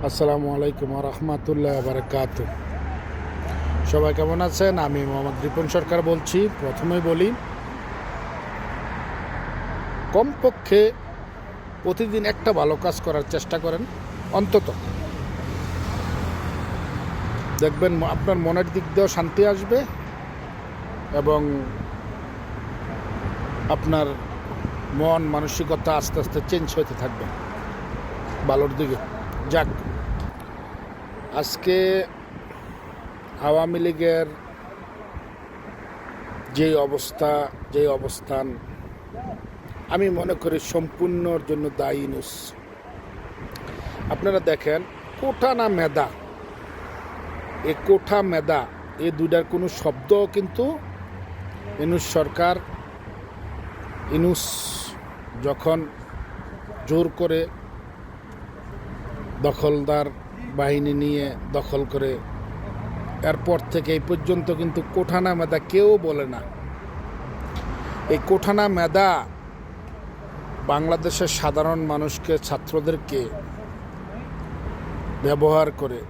আসসালামু আলাইকুম রহমতুল্লাহ বারাকাতু। সবাই কেমন আছেন? আমি মোহাম্মদ রিপন সরকার বলছি। প্রথমেই বলি, কমপক্ষে প্রতিদিন একটা ভালো কাজ করার চেষ্টা করেন অন্তত। দেখবেন আপনার মনের দিক দিয়েও শান্তি আসবে এবং আপনার মন মানসিকতা আস্তে আস্তে চেঞ্জ হতে থাকবে ভালোর দিকে। যাক, আজকে আওয়ামী লীগের যে অবস্থান আমি মনে করি সম্পূর্ণর জন্য দায়ী ইউনূস। আপনারা দেখেন, কোঠা না মেধা, এই কোঠা মেধা এই দুইটার কোনো শব্দ কিন্তু ইউনূস সরকার, ইউনূস যখন জোর করে দখলদার বাহিনী নিয়ে দখল করে, এরপর থেকে এই পর্যন্ত কিন্তু কোঠানা মেধা কেউ বলে না। এই কোঠানা মেধা বাংলাদেশের সাধারণ মানুষকে, ছাত্রদেরকে ব্যবহার করে,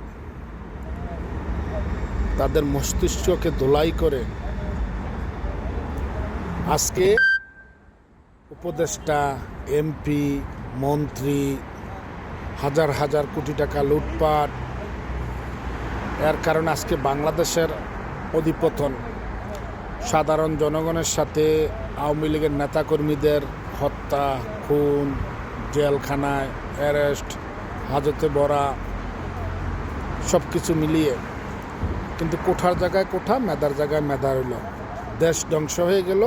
তাদের মস্তিষ্ককে ধোলাই করে আজকে উপদেষ্টা, এমপি, মন্ত্রী, হাজার হাজার কোটি টাকা লুটপাট, এর কারণে আজকে বাংলাদেশের অধিপতন। সাধারণ জনগণের সাথে আওয়ামী লীগের নেতাকর্মীদের হত্যা, খুন, জেলখানায় অ্যারেস্ট, হাজতে ভরা, সব কিছু মিলিয়ে কিন্তু কোঠার জায়গায় কোঠা, মেধার জায়গায় মেধা রইল। দেশ ধ্বংস হয়ে গেল,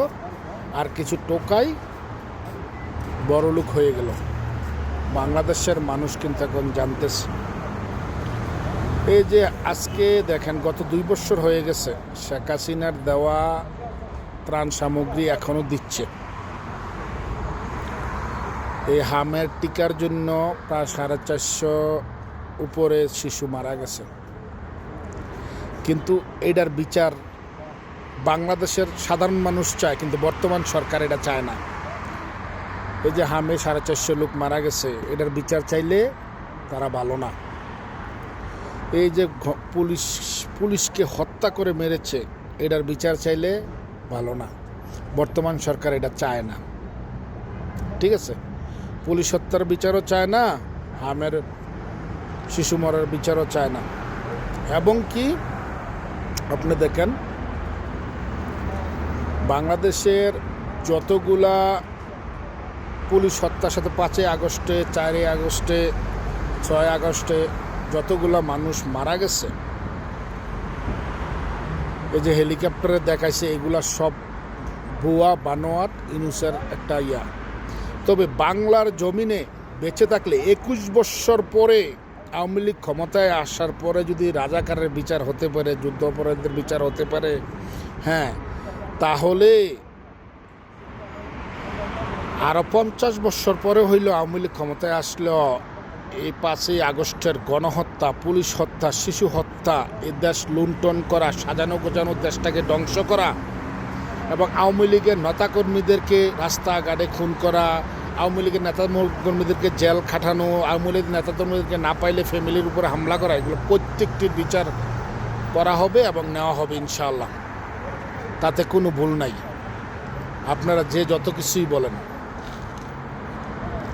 আর কিছু টোকাই বড়লোক হয়ে গেল। বাংলাদেশের মানুষ কিন্তু এখন জানতেছে। এই যে আজকে দেখেন, গত 2 বছর হয়ে গেছে, শেখ হাসিনার দেওয়া ত্রাণ সামগ্রী এখনও দিচ্ছে। এই হামের টিকার জন্য প্রায় 450 উপরে শিশু মারা গেছে, কিন্তু এটার বিচার বাংলাদেশের সাধারণ মানুষ চায়, কিন্তু বর্তমান সরকার এটা চায় না। এই যে হামে 450 লোক মারা গেছে, এটার বিচার চাইলে তারা ভালো না। এই যে পুলিশকে হত্যা করে মেরেছে, এটার বিচার চাইলে ভালো না। বর্তমান সরকার এটা চায় না, ঠিক আছে? পুলিশ হত্যার বিচারও চায় না, হামের শিশু মরার বিচারও চায় না। এবং কি আপনি দেখেন, বাংলাদেশের যতগুলা পুলিশ হত্যার সাথে 5 আগস্টে, 4 আগস্টে, 6 আগস্টে যতগুলা মানুষ মারা গেছে, এই যে হেলিকপ্টারে দেখাইছে, এগুলা সব ভুয়া বানোয়াট, ইউনূসের একটা ইয়া। তবে বাংলার জমিনে বেঁচে থাকলে 21 বছর পরে আওয়ামী লীগ ক্ষমতায় আসার পরে যদি রাজাকারের বিচার হতে পারে, যুদ্ধ অপরাধীদের বিচার হতে পারে, হ্যাঁ, তাহলে আরও 50 বছর পরে হইল আওয়ামী লীগ ক্ষমতায় আসলো, এই 5 আগস্টের গণহত্যা, পুলিশ হত্যা, শিশু হত্যা, এই দেশ লুণ্ঠন করা, সাজানো গোজানো দেশটাকে ধ্বংস করা, এবং আওয়ামী লীগের নেতাকর্মীদেরকে রাস্তাঘাটে খুন করা, আওয়ামী লীগের নেতাকর্মীদেরকে জেল খাটানো, আওয়ামী লীগের নেতাকর্মীদেরকে না পাইলে ফ্যামিলির উপরে হামলা করা, এগুলো প্রত্যেকটির বিচার করা হবে এবং নেওয়া হবে ইনশাআল্লাহ। তাতে কোনো ভুল নাই। আপনারা যে যত কিছুই বলেন,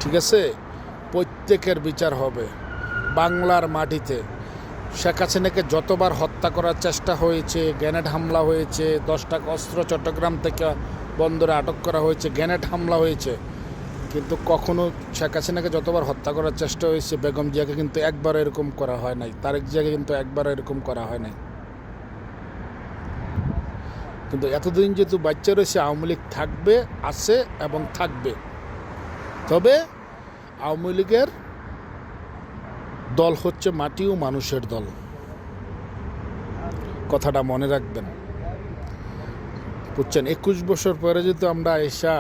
ঠিক আছে, প্রত্যেকের বিচার হবে। বাংলার মাটিতে শেখ হাসিনাকে যতবার হত্যা করার চেষ্টা হয়েছে, গ্রেনেড হামলা হয়েছে, 10টা অস্ত্র চট্টগ্রাম থেকে বন্দরে আটক করা হয়েছে, গ্রেনেড হামলা হয়েছে, কিন্তু কখনো শেখ হাসিনাকে যতবার হত্যা করার চেষ্টা হয়েছে, বেগম জিয়াকে কিন্তু একবার এরকম করা হয় নাই, তারেক জিয়াকে কিন্তু একবার এরকম করা হয় নাই। কিন্তু এতদিন যেহেতু বাচ্চা রয়েছে, আওয়ামী লীগ থাকবে, আছে এবং থাকবে। তবে আওয়ামী লীগের দল হচ্ছে মাটি ও মানুষের দল, কথাটা মনে রাখবেন, বুঝছেন? 21 বছর পরে যদি আমরা এসা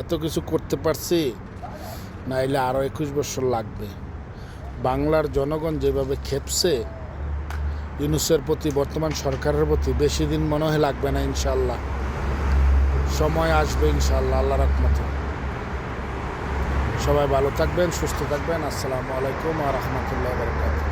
এত কিছু করতে পারছি, নাইলে আরও 21 বছর লাগবে। বাংলার জনগণ যেভাবে খেপছে ইউনূসের প্রতি, বর্তমান সরকারের প্রতি, বেশি দিন মনে হয় লাগবে না ইনশাল্লাহ। সময় আসবে ইনশাল্লাহ, আল্লাহর রহমতে সবাই ভালো থাকবেন, সুস্থ থাকবেন। আসসালামু আলাইকুম ওয়া রাহমাতুল্লাহি ওয়া বারাকাতুহু।